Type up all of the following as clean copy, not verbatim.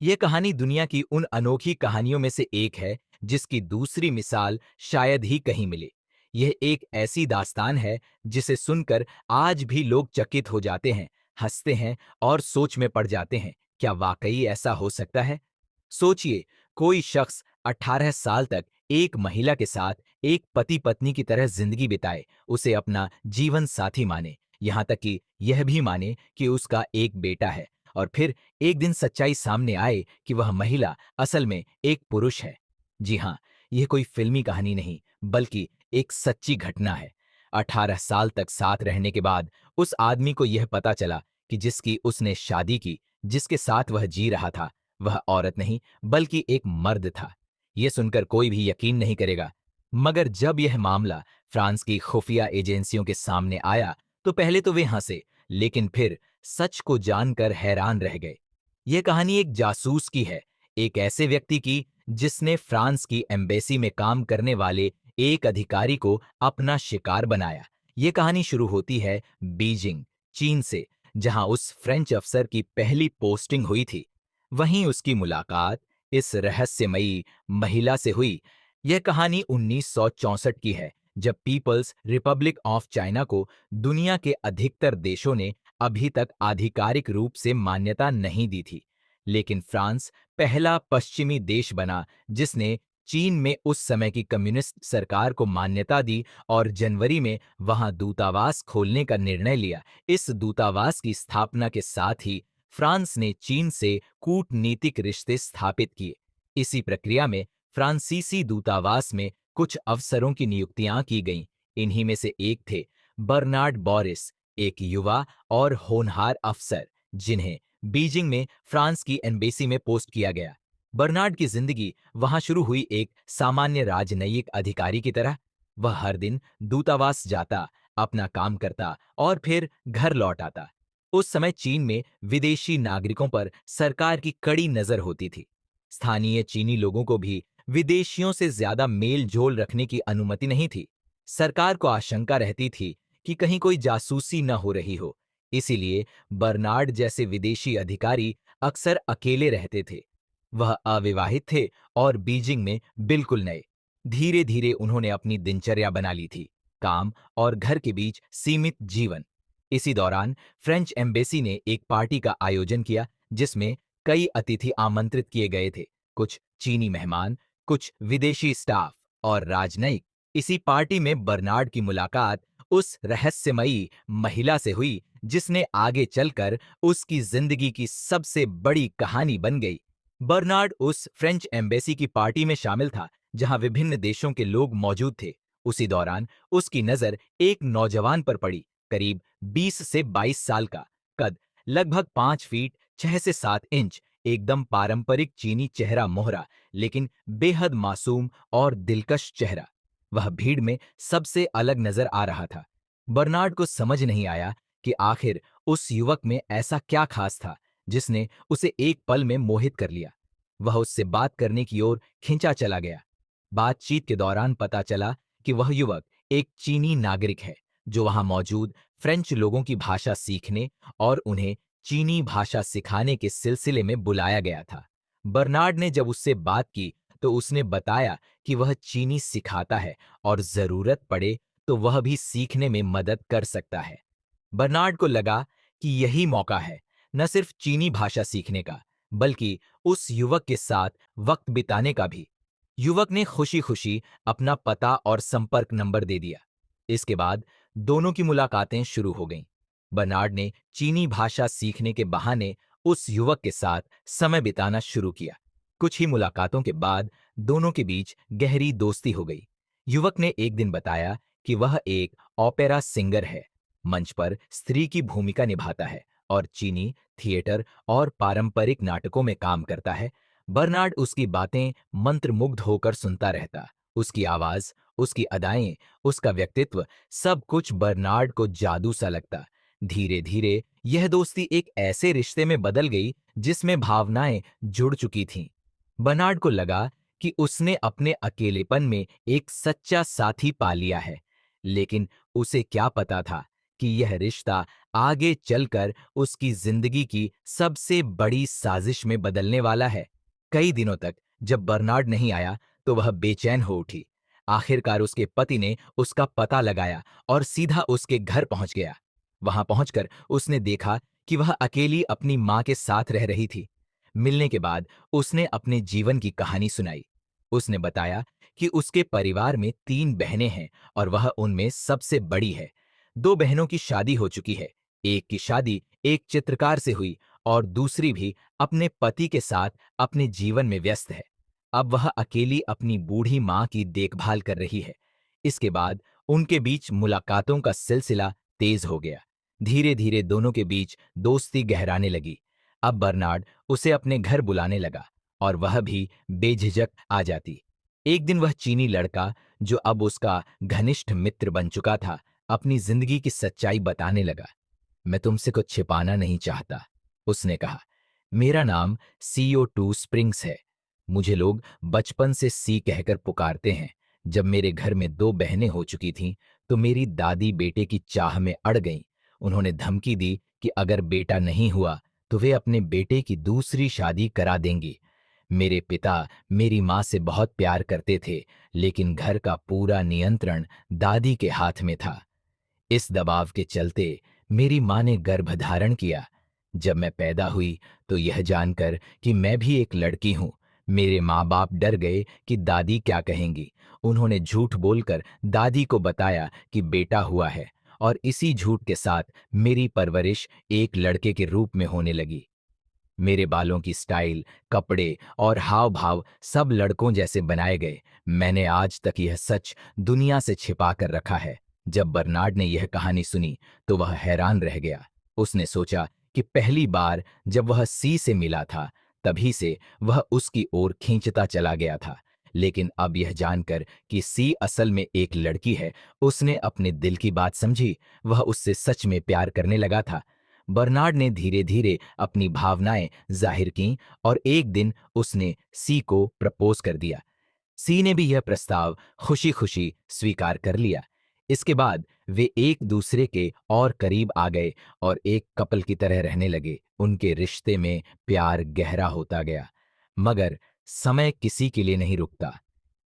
ये कहानी दुनिया की उन अनोखी कहानियों में से एक है जिसकी दूसरी मिसाल शायद ही कहीं मिले। यह एक ऐसी दास्तान है जिसे सुनकर आज भी लोग चकित हो जाते हैं, हंसते हैं और सोच में पड़ जाते हैं, क्या वाकई ऐसा हो सकता है? सोचिए, कोई शख्स 18 साल तक एक महिला के साथ एक पति पत्नी की तरह जिंदगी बिताए, उसे अपना जीवन साथी माने, यहां तक कि यह भी माने कि उसका एक बेटा है, और फिर एक दिन सच्चाई सामने आए कि वह महिला असल में एक पुरुष है। जी हाँ, यह कोई फिल्मी कहानी नहीं, बल्कि एक सच्ची घटना है। 18 साल तक साथ रहने के बाद उस आदमी को यह पता चला कि जिसकी उसने शादी की, जिसके साथ वह जी रहा था, वह औरत नहीं बल्कि एक मर्द था। यह सुनकर कोई भी यकीन नहीं करेगा, मगर जब यह मामला फ्रांस की खुफिया एजेंसियों के सामने आया, तो पहले तो वे हंसे, लेकिन फिर सच को जानकर हैरान रह गए। यह कहानी एक जासूस की है, एक ऐसे व्यक्ति की जिसने फ्रांस की एम्बेसी में काम करने वाले एक अधिकारी को अपना शिकार बनाया। यह कहानी शुरू होती है बीजिंग, चीन से, जहां उस फ्रेंच अफसर की पहली पोस्टिंग हुई थी। वहीं उसकी मुलाकात इस रहस्यमयी महिला से हुई। यह कहानी 1964 की है, जब पीपल्स रिपब्लिक ऑफ चाइना को दुनिया के अधिकतर देशों ने अभी तक आधिकारिक रूप से मान्यता नहीं दी थी। लेकिन फ्रांस पहला पश्चिमी देश बना जिसने चीन में उस समय की कम्युनिस्ट सरकार को मान्यता दी और जनवरी में वहां दूतावास खोलने का निर्णय लिया। इस दूतावास की स्थापना के साथ ही फ्रांस ने चीन से कूटनीतिक रिश्ते स्थापित किए। इसी प्रक्रिया में फ्रांसीसी दूतावास में कुछ अफसरों की नियुक्तियां की गईं। इन्हीं में से एक थे बर्नार्ड बोरिस, एक युवा और होनहार अफसर जिन्हें बीजिंग में फ्रांस की एम्बेसी में पोस्ट किया गया। बर्नार्ड की जिंदगी वहां शुरू हुई एक सामान्य राजनयिक अधिकारी की तरह। वह हर दिन दूतावास जाता, अपना काम करता और फिर घर लौट आता। उस समय चीन में विदेशी नागरिकों पर सरकार की कड़ी नजर होती थी। स्थानीय चीनी लोगों को भी विदेशियों से ज्यादा मेल जोल रखने की अनुमति नहीं थी। सरकार को आशंका रहती थी कि कहीं कोई जासूसी न हो रही हो। इसीलिए बर्नार्ड जैसे विदेशी अधिकारी अक्सर अकेले रहते थे। वह अविवाहित थे और बीजिंग में बिल्कुल नए। धीरे धीरे उन्होंने अपनी दिनचर्या बना ली थी, काम और घर के बीच सीमित जीवन। इसी दौरान फ्रेंच एम्बेसी ने एक पार्टी का आयोजन किया जिसमें कई अतिथि आमंत्रित किए गए थे, कुछ चीनी मेहमान, कुछ विदेशी स्टाफ और राजनयिक। इसी पार्टी में बर्नार्ड की मुलाकात उस रहस्यमयी महिला से हुई जिसने आगे चलकर उसकी जिंदगी की सबसे बड़ी कहानी बन गई। बर्नार्ड उस फ्रेंच एम्बेसी की पार्टी में शामिल था जहां विभिन्न देशों के लोग मौजूद थे। उसी दौरान उसकी नजर एक नौजवान पर पड़ी, करीब 20 से 22 साल का, कद लगभग 5 फीट 6 से 7 इंच, एकदम पारंपरिक चीनी चेहरा मोहरा, लेकिन बेहद मासूम और दिलकश चेहरा। वह भीड़ में सबसे अलग नजर आ रहा था। बर्नार्ड को समझ नहीं आया कि आखिर उस युवक में ऐसा क्या खास था जिसने उसे एक पल में मोहित कर लिया। वह उससे बात करने की ओर खिंचा चला गया। बातचीत के दौरान पता चला कि वह युवक एक चीनी नागरिक है जो वहां मौजूद फ्रेंच लोगों की भाषा सीखने और उन्हें चीनी भाषा सिखाने के सिलसिले में बुलाया गया था। बर्नार्ड ने जब उससे बात की तो उसने बताया कि वह चीनी सिखाता है और जरूरत पड़े तो वह भी सीखने में मदद कर सकता है। बर्नार्ड को लगा कि यही मौका है, न सिर्फ चीनी भाषा सीखने का, बल्कि उस युवक के साथ वक्त बिताने का भी। युवक ने खुशी खुशी अपना पता और संपर्क नंबर दे दिया। इसके बाद दोनों की मुलाकातें शुरू हो गईं। बर्नार्ड ने चीनी भाषा सीखने के बहाने उस युवक के साथ समय बिताना शुरू किया। कुछ ही मुलाकातों के बाद दोनों के बीच गहरी दोस्ती हो गई। युवक ने एक दिन बताया कि वह एक ओपेरा सिंगर है, मंच पर स्त्री की भूमिका निभाता है और चीनी थिएटर और पारंपरिक नाटकों में काम करता है। बर्नार्ड उसकी बातें मंत्रमुग्ध होकर सुनता रहता। उसकी आवाज, उसकी अदाएं, उसका व्यक्तित्व, सब कुछ बर्नार्ड को जादू सा लगता। धीरे धीरे यह दोस्ती एक ऐसे रिश्ते में बदल गई जिसमें भावनाएं जुड़ चुकी थीं। बर्नार्ड को लगा कि उसने अपने अकेलेपन में एक सच्चा साथी पा लिया है, लेकिन उसे क्या पता था कि यह रिश्ता आगे चलकर उसकी जिंदगी की सबसे बड़ी साजिश में बदलने वाला है। कई दिनों तक जब बर्नार्ड नहीं आया तो वह बेचैन हो उठी। आखिरकार उसके पति ने उसका पता लगाया और सीधा उसके घर पहुंच गया। वहां पहुंचकर उसने देखा कि वह अकेली अपनी मां के साथ रह रही थी। मिलने के बाद उसने अपने जीवन की कहानी सुनाई। उसने बताया कि उसके परिवार में 3 बहनें हैं और वह उनमें सबसे बड़ी है। 2 बहनों की शादी हो चुकी है। एक की शादी एक चित्रकार से हुई और दूसरी भी अपने पति के साथ अपने जीवन में व्यस्त है। अब वह अकेली अपनी बूढ़ी मां की देखभाल कर रही है। इसके बाद उनके बीच मुलाकातों का सिलसिला तेज हो गया। धीरे धीरे दोनों के बीच दोस्ती गहराने लगी। अब बर्नार्ड उसे अपने घर बुलाने लगा और वह भी बेझिझक आ जाती। एक दिन वह चीनी लड़का, जो अब उसका घनिष्ठ मित्र बन चुका था, अपनी जिंदगी की सच्चाई बताने लगा। मैं तुमसे कुछ छिपाना नहीं चाहता, उसने कहा। मेरा नाम CO2 स्प्रिंग्स है। मुझे लोग बचपन से सी कहकर पुकारते हैं। जब मेरे घर में 2 बहनें हो चुकी थीं, तो मेरी दादी बेटे की चाह में अड़ गईं। उन्होंने धमकी दी कि अगर बेटा नहीं हुआ तो वे अपने बेटे की दूसरी शादी करा देंगी। मेरे पिता मेरी मां से बहुत प्यार करते थे, लेकिन घर का पूरा नियंत्रण दादी के हाथ में था। इस दबाव के चलते मेरी मां ने गर्भ धारण किया। जब मैं पैदा हुई तो यह जानकर कि मैं भी एक लड़की हूं, मेरे माँ बाप डर गए कि दादी क्या कहेंगी। उन्होंने झूठ बोलकर दादी को बताया कि बेटा हुआ है और इसी झूठ के साथ मेरी परवरिश एक लड़के के रूप में होने लगी। मेरे बालों की स्टाइल, कपड़े और हाव भाव सब लड़कों जैसे बनाए गए। मैंने आज तक यह सच दुनिया से छिपा कर रखा है। जब बर्नार्ड ने यह कहानी सुनी तो वह हैरान रह गया। उसने सोचा कि पहली बार जब वह सी से मिला था, तभी से वह उसकी ओर खींचता चला गया था। लेकिन अब यह जानकर कि सी असल में एक लड़की है, उसने अपने दिल की बात समझी। वह उससे सच में प्यार करने लगा था। बर्नार्ड ने धीरे धीरे अपनी भावनाएं जाहिर की और एक दिन उसने सी को प्रपोज कर दिया। सी ने भी यह प्रस्ताव खुशी खुशी स्वीकार कर लिया। इसके बाद वे एक दूसरे के और करीब आ गए और एक कपल की तरह रहने लगे। उनके रिश्ते में प्यार गहरा होता गया। मगर समय किसी के लिए नहीं रुकता।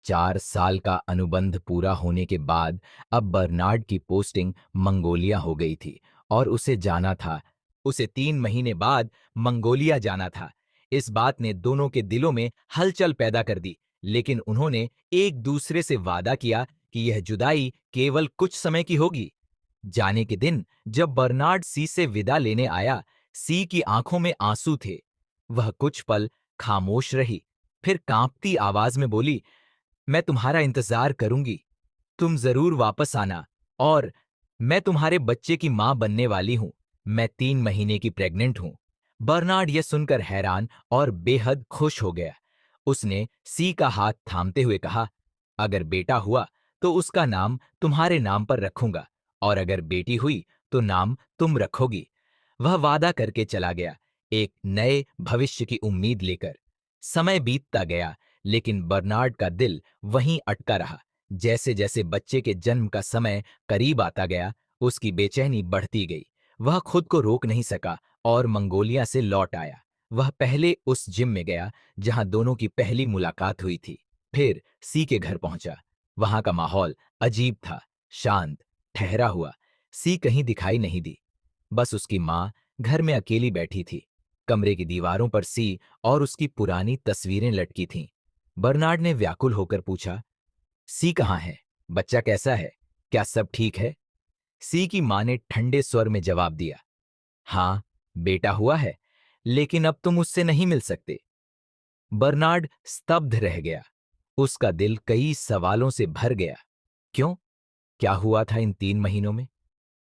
4 साल का अनुबंध पूरा होने के बाद अब बर्नार्ड की पोस्टिंग मंगोलिया हो गई थी और उसे जाना था। उसे 3 महीने बाद मंगोलिया जाना था। इस बात ने दोनों के दिलों में हलचल पैदा कर दी, लेकिन उन्होंने एक दूसरे से वादा किया कि यह जुदाई केवल कुछ समय की होगी। जाने के दिन जब बर्नार्ड सी से विदा लेने आया, सी की आंखों में आंसू थे। वह कुछ पल खामोश रही, फिर कांपती आवाज में बोली, मैं तुम्हारा इंतजार करूंगी, तुम जरूर वापस आना। और मैं तुम्हारे बच्चे की मां बनने वाली हूं। मैं 3 महीने की प्रेग्नेंट हूं। बर्नार्ड यह सुनकर हैरान और बेहद खुश हो गया। उसने सी का हाथ थामते हुए कहा, अगर बेटा हुआ तो उसका नाम तुम्हारे नाम पर रखूंगा और अगर बेटी हुई तो नाम तुम रखोगी। वह वादा करके चला गया, एक नए भविष्य की उम्मीद लेकर। समय बीतता गया, लेकिन बर्नार्ड का दिल वहीं अटका रहा। जैसे जैसे बच्चे के जन्म का समय करीब आता गया, उसकी बेचैनी बढ़ती गई। वह खुद को रोक नहीं सका और मंगोलिया से लौट आया। वह पहले उस जिम में गया जहां दोनों की पहली मुलाकात हुई थी। फिर सी के घर पहुंचा। वहां का माहौल अजीब था, शांत, ठहरा हुआ। सी कहीं दिखाई नहीं दी। बस उसकी मां घर में अकेली बैठी थी। कमरे की दीवारों पर सी और उसकी पुरानी तस्वीरें लटकी थीं। बर्नार्ड ने व्याकुल होकर पूछा, सी कहाँ है? बच्चा कैसा है? क्या सब ठीक है? सी की मां ने ठंडे स्वर में जवाब दिया, हाँ, बेटा हुआ है, लेकिन अब तुम उससे नहीं मिल सकते। बर्नार्ड स्तब्ध रह गया। उसका दिल कई सवालों से भर गया। क्यों? क्या हुआ था इन 3 महीनों में?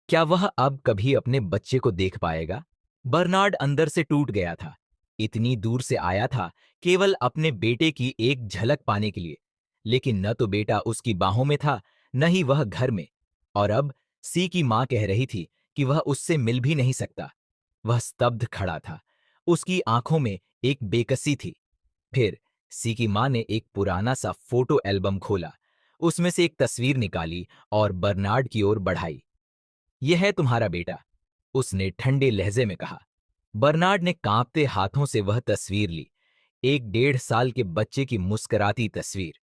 क्या वह अब कभी अपने बच्चे को देख पाएगा? बर्नार्ड अंदर से टूट गया था। इतनी दूर से आया था केवल अपने बेटे की एक झलक पाने के लिए, लेकिन न तो बेटा उसकी बाहों में था, न ही वह घर में। और अब सी की मां कह रही थी कि वह उससे मिल भी नहीं सकता। वह स्तब्ध खड़ा था। उसकी आंखों में एक बेकसी थी। फिर सी की मां ने एक पुराना सा फोटो एल्बम खोला, उसमें से एक तस्वीर निकाली और बर्नार्ड की ओर बढ़ाई। यह है तुम्हारा बेटा। उसने ठंडे लहजे में कहा। बर्नार्ड ने कांपते हाथों से वह तस्वीर ली। एक 1.5 साल के बच्चे की मुस्कुराती तस्वीर।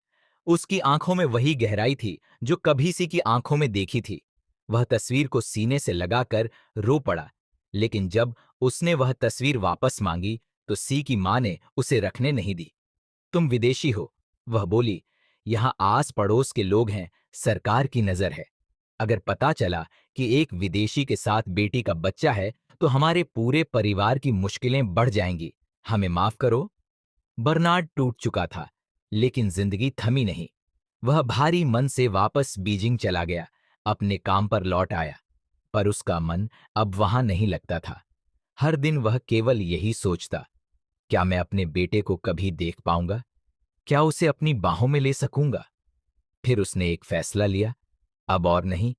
उसकी आंखों में वही गहराई थी जो कभी सी की आंखों में देखी थी। वह तस्वीर को सीने से लगाकर रो पड़ा। लेकिन जब उसने वह तस्वीर वापस मांगी तो सी की मां ने उसे रखने नहीं दी। तुम विदेशी हो, वह बोली। यहां आस पड़ोस के लोग हैं, सरकार की नजर है। अगर पता चला कि एक विदेशी के साथ बेटी का बच्चा है तो हमारे पूरे परिवार की मुश्किलें बढ़ जाएंगी। हमें माफ करो। बर्नार्ड टूट चुका था, लेकिन जिंदगी थमी नहीं। वह भारी मन से वापस बीजिंग चला गया, अपने काम पर लौट आया। पर उसका मन अब वहां नहीं लगता था। हर दिन वह केवल यही सोचता, क्या मैं अपने बेटे को कभी देख पाऊंगा? क्या उसे अपनी बाहों में ले सकूंगा? फिर उसने एक फैसला लिया, अब और नहीं,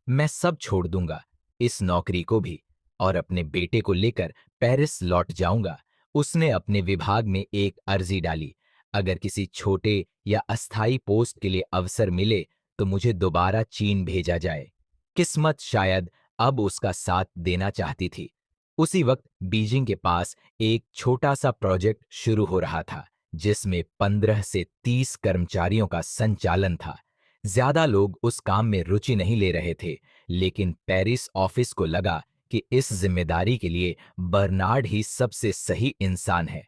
मैं सब छोड़ दूंगा, इस नौकरी को भी, और अपने बेटे को लेकर पेरिस लौट जाऊंगा। उसने अपने विभाग में एक अर्जी डाली, अगर किसी छोटे या अस्थायी पोस्ट के लिए अवसर मिले तो मुझे दोबारा चीन भेजा जाए। किस्मत शायद अब उसका साथ देना चाहती थी। उसी वक्त बीजिंग के पास एक छोटा सा प्रोजेक्ट शुरू हो रहा था, जिसमें 15 से 30 कर्मचारियों का संचालन था। ज्यादा लोग उस काम में रुचि नहीं ले रहे थे, लेकिन पेरिस ऑफिस को लगा कि इस जिम्मेदारी के लिए बर्नार्ड ही सबसे सही इंसान है।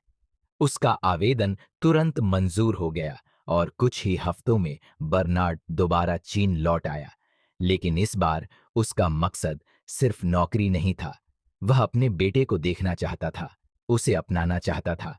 उसका आवेदन तुरंत मंजूर हो गया और कुछ ही हफ्तों में बर्नार्ड दोबारा चीन लौट आया। लेकिन इस बार उसका मकसद सिर्फ नौकरी नहीं था। वह अपने बेटे को देखना चाहता था, उसे अपनाना चाहता था।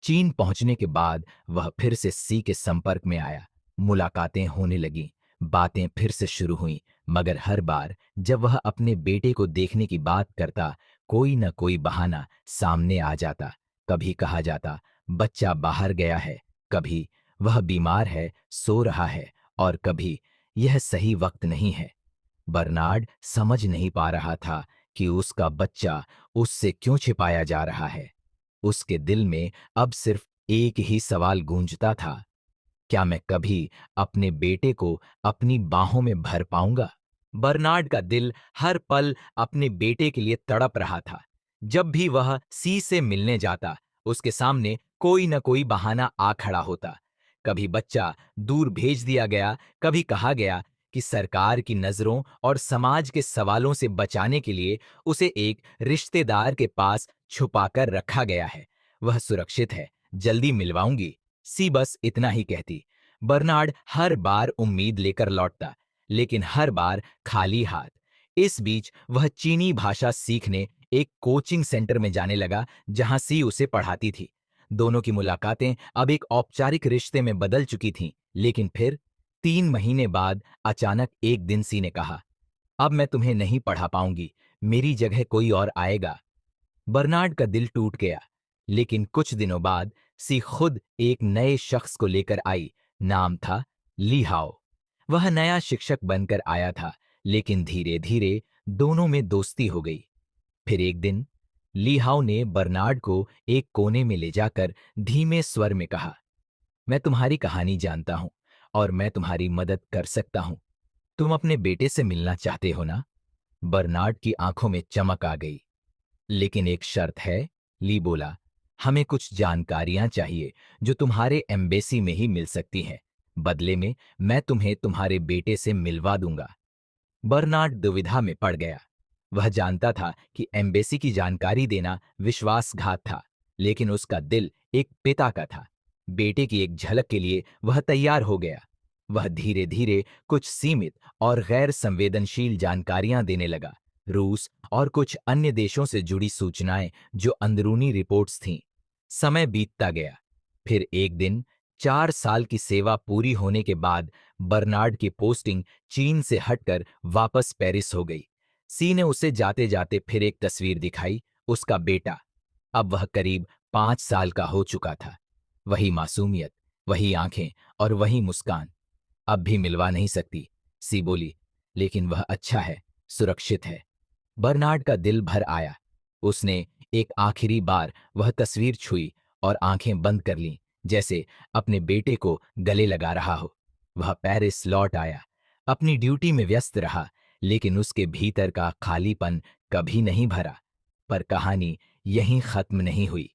चीन पहुंचने के बाद वह फिर से सी के संपर्क में आया। मुलाकातें होने लगीं, बातें फिर से शुरू हुईं, मगर हर बार जब वह अपने बेटे को देखने की बात करता, कोई न कोई बहाना सामने आ जाता। कभी कहा जाता बच्चा बाहर गया है, कभी वह बीमार है, सो रहा है, और कभी यह सही वक्त नहीं है। बर्नार्ड समझ नहीं पा रहा था कि उसका बच्चा उससे क्यों छिपाया जा रहा है। उसके दिल में अब सिर्फ एक ही सवाल गूंजता था, क्या मैं कभी अपने बेटे को अपनी बाहों में भर पाऊंगा? बर्नार्ड का दिल हर पल अपने बेटे के लिए तड़प रहा था। जब भी वह सी से मिलने जाता, उसके सामने कोई न कोई बहाना आ खड़ा होता। कभी बच्चा दूर भेज दिया गया, कभी कहा गया कि सरकार की नजरों और समाज के सवालों से बचाने के लिए उसे एक रिश्तेदार के पास छुपाकर रखा गया है। वह सुरक्षित है, जल्दी मिलवाऊंगी। सी बस इतना ही कहती। बर्नार्ड हर बार उम्मीद लेकर लौटता, लेकिन हर बार खाली हाथ। इस बीच वह चीनी भाषा सीखने एक कोचिंग सेंटर में जाने लगा, जहां सी उसे पढ़ाती थी। दोनों की मुलाकातें अब एक औपचारिक रिश्ते में बदल चुकी थीं, लेकिन फिर 3 महीने बाद अचानक एक दिन सी ने कहा, अब मैं तुम्हें नहीं पढ़ा पाऊंगी, मेरी जगह कोई और आएगा। बर्नार्ड का दिल टूट गया, लेकिन कुछ दिनों बाद सी खुद एक नए शख्स को लेकर आई। नाम था ली हाओ। वह नया शिक्षक बनकर आया था, लेकिन धीरे धीरे दोनों में दोस्ती हो गई। फिर एक दिन ली हाओ ने बर्नार्ड को एक कोने में ले जाकर धीमे स्वर में कहा, मैं तुम्हारी कहानी जानता हूं और मैं तुम्हारी मदद कर सकता हूं। तुम अपने बेटे से मिलना चाहते हो ना? बर्नार्ड की आंखों में चमक आ गई। लेकिन एक शर्त है, ली बोला, हमें कुछ जानकारियां चाहिए जो तुम्हारे एम्बेसी में ही मिल सकती हैं। बदले में मैं तुम्हें तुम्हारे बेटे से मिलवा दूंगा। बर्नार्ड दुविधा में पड़ गया। वह जानता था कि एम्बेसी की जानकारी देना विश्वासघात था, लेकिन उसका दिल एक पिता का था। बेटे की एक झलक के लिए वह तैयार हो गया। वह धीरे धीरे कुछ सीमित और गैर संवेदनशील जानकारियां देने लगा, रूस और कुछ अन्य देशों से जुड़ी सूचनाएं जो अंदरूनी रिपोर्ट्स थीं। समय बीतता गया। फिर एक दिन 4 साल की सेवा पूरी होने के बाद बर्नार्ड की पोस्टिंग चीन से हटकर वापस पेरिस हो गई। सी ने उसे जाते जाते फिर एक तस्वीर दिखाई, उसका बेटा। अब वह करीब 5 साल का हो चुका था। वही मासूमियत, वही आंखें और वही मुस्कान। अब भी मिलवा नहीं सकती, सी बोली, लेकिन वह अच्छा है, सुरक्षित है। बर्नार्ड का दिल भर आया। उसने एक आखिरी बार वह तस्वीर छुई और आंखें बंद कर लीं, जैसे अपने बेटे को गले लगा रहा हो। वह पेरिस लौट आया, अपनी ड्यूटी में व्यस्त रहा, लेकिन उसके भीतर का खालीपन कभी नहीं भरा। पर कहानी यहीं खत्म नहीं हुई।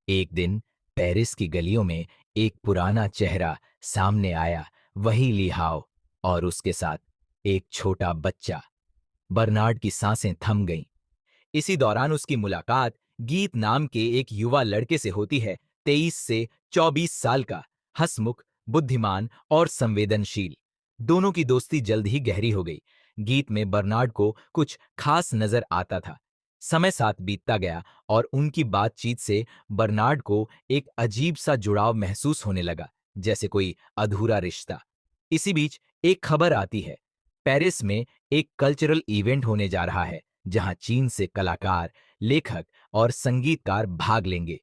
एक दिन पेरिस की गलियों में एक पुराना चेहरा सामने आया, वही लिहाओ, और उसके साथ एक छोटा बच्चा। बर्नार्ड की सांसें थम गईं। इसी दौरान उसकी मुलाकात गीत नाम के एक युवा लड़के से होती है, 23 से 24 साल का, हंसमुख, बुद्धिमान और संवेदनशील। दोनों की दोस्ती जल्द ही गहरी हो गई। गीत में बर्नार्ड को कुछ खास नजर आता था। समय साथ बीतता गया और उनकी बातचीत से बर्नार्ड को एक अजीब सा जुड़ाव महसूस होने लगा, जैसे कोई अधूरा रिश्ता। इसी बीच एक खबर आती है, पेरिस में एक कल्चरल इवेंट होने जा रहा है, जहां चीन से कलाकार, लेखक और संगीतकार भाग लेंगे।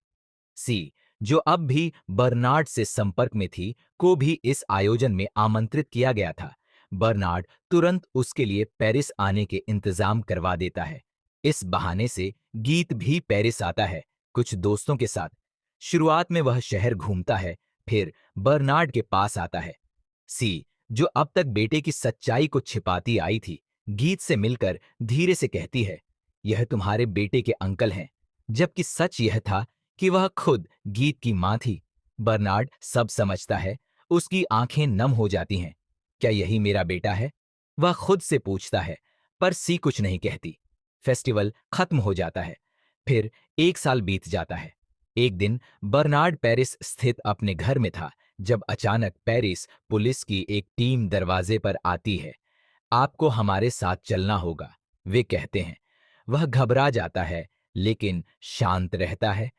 सी, जो अब भी बर्नार्ड से संपर्क में थी, को भी इस आयोजन में आमंत्रित किया गया था। बर्नार्ड तुरंत उसके लिए पेरिस आने के इंतजाम करवा देता है। इस बहाने से गीत भी पेरिस आता है, कुछ दोस्तों के साथ। शुरुआत में वह शहर घूमता है, फिर बर्नार्ड के पास आता है। सी, जो अब तक बेटे की सच्चाई को छिपाती आई थी, गीत से मिलकर धीरे से कहती है, यह तुम्हारे बेटे के अंकल हैं। जबकि सच यह था कि वह खुद गीत की मां थी। बर्नार्ड सब समझता है, उसकी आंखें नम हो जाती हैं। क्या यही मेरा बेटा है? वह खुद से पूछता है, पर सी कुछ नहीं कहती। फेस्टिवल खत्म हो जाता है। फिर 1 साल बीत जाता है। एक दिन बर्नार्ड पेरिस स्थित अपने घर में था, जब अचानक पेरिस पुलिस की एक टीम दरवाजे पर आती है। आपको हमारे साथ चलना होगा, वे कहते हैं। वह घबरा जाता है, लेकिन शांत रहता है।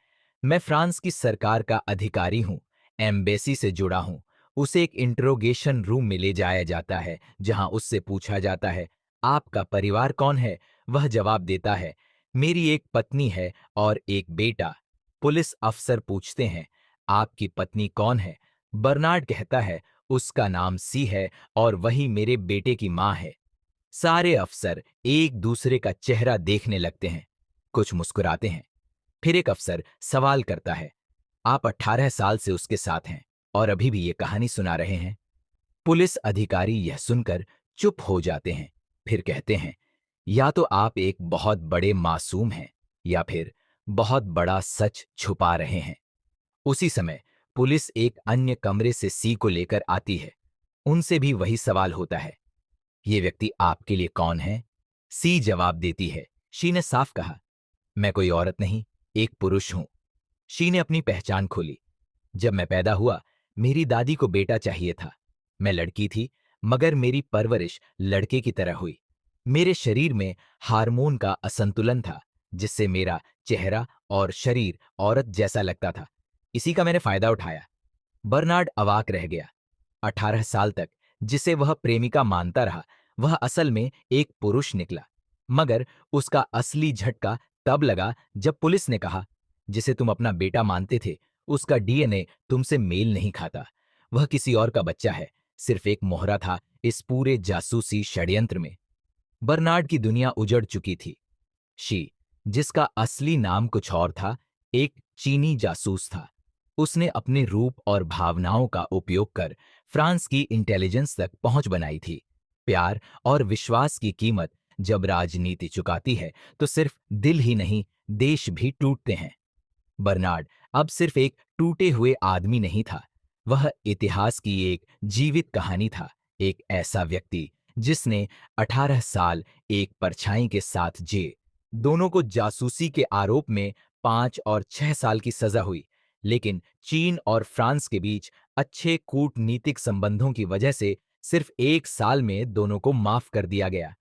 मैं फ्रांस की सरकार का अधिकारी हूं, एम्बेसी से जुड़ा हूं। उसे एक इंट्रोगेशन रूम में ले जाया जाता है, जहां उससे पूछा जाता है, आपका परिवार कौन है? वह जवाब देता है, मेरी एक पत्नी है और एक बेटा। पुलिस अफसर पूछते हैं, आपकी पत्नी कौन है? बर्नार्ड कहता है, उसका नाम सी है और वही मेरे बेटे की मां है। सारे अफसर एक दूसरे का चेहरा देखने लगते हैं, कुछ मुस्कुराते हैं। फिर एक अफसर सवाल करता है, आप 18 साल से उसके साथ हैं और अभी भी ये कहानी सुना रहे हैं? पुलिस अधिकारी यह सुनकर चुप हो जाते हैं, फिर कहते हैं, या तो आप एक बहुत बड़े मासूम हैं, या फिर बहुत बड़ा सच छुपा रहे हैं। उसी समय पुलिस एक अन्य कमरे से सी को लेकर आती है। उनसे भी वही सवाल होता है, ये व्यक्ति आपके लिए कौन है? सी जवाब देती है, शी ने साफ कहा, मैं कोई औरत नहीं, एक पुरुष हूं। शी ने अपनी पहचान खोली, जब मैं पैदा हुआ, मेरी दादी को बेटा चाहिए था। मैं लड़की थी, मगर मेरी परवरिश लड़के की तरह हुई। मेरे शरीर में हार्मोन का असंतुलन था, जिससे मेरा चेहरा और शरीर औरत जैसा लगता था। इसी का मैंने फायदा उठाया। बर्नार्ड अवाक रह गया। 18 साल तक जिसे वह प्रेमिका मानता रहा, वह असल में एक पुरुष निकला। मगर उसका असली झटका तब लगा जब पुलिस ने कहा, जिसे तुम अपना बेटा मानते थे, उसका डीएनए तुमसे मेल नहीं खाता। वह किसी और का बच्चा है, सिर्फ एक मोहरा था इस पूरे जासूसी षड्यंत्र में। बर्नार्ड की दुनिया उजड़ चुकी थी। शी, जिसका असली नाम कुछ और था, एक चीनी जासूस था। उसने अपने रूप और भावनाओं का उपयोग कर फ्रांस की इंटेलिजेंस तक पहुंच बनाई थी। प्यार और विश्वास की कीमत जब राजनीति चुकाती है, तो सिर्फ दिल ही नहीं, देश भी टूटते हैं। बर्नार्ड अब सिर्फ एक टूटे हुए आदमी नहीं था, वह इतिहास की एक जीवित कहानी था। एक ऐसा व्यक्ति जिसने 18 साल एक परछाई के साथ जिए। दोनों को जासूसी के आरोप में 5 और 6 साल की सजा हुई, लेकिन चीन और फ्रांस के बीच अच्छे कूटनीतिक संबंधों की वजह से सिर्फ 1 साल में दोनों को माफ कर दिया गया।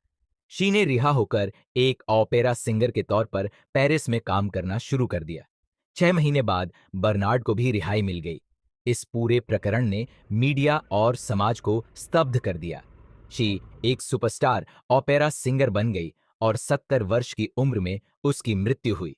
शी ने रिहा होकर एक ओपेरा सिंगर के तौर पर पेरिस में काम करना शुरू कर दिया। 6 महीने बाद बर्नार्ड को भी रिहाई मिल गई। इस पूरे प्रकरण ने मीडिया और समाज को स्तब्ध कर दिया। शी एक सुपरस्टार ओपेरा सिंगर बन गई और 70 वर्ष की उम्र में उसकी मृत्यु हुई।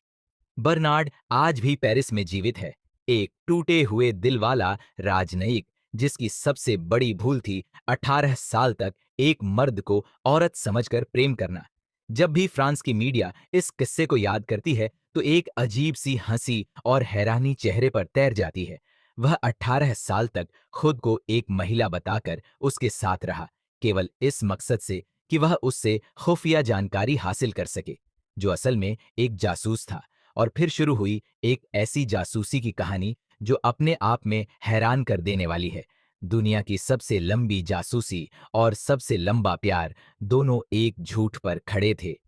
बर्नार्ड आज भी पेरिस में जीवित है, एक टूटे हुए दिल वाला राजनयिक, जिसकी सबसे बड़ी भूल थी 18 साल तक एक मर्द को औरत समझकर प्रेम करना। जब भी फ्रांस की मीडिया इस किस्से को याद करती है, तो एक अजीब सी हंसी और हैरानी चेहरे पर तैर जाती है। वह 18 साल तक खुद को एक महिला बताकर उसके साथ रहा, केवल इस मकसद से कि वह उससे खुफिया जानकारी हासिल कर सके, जो असल में एक जासूस था। और फिर शुरू हुई एक ऐसी जासूसी की कहानी जो अपने आप में हैरान कर देने वाली है। दुनिया की सबसे लंबी जासूसी और सबसे लंबा प्यार दोनों एक झूठ पर खड़े थे।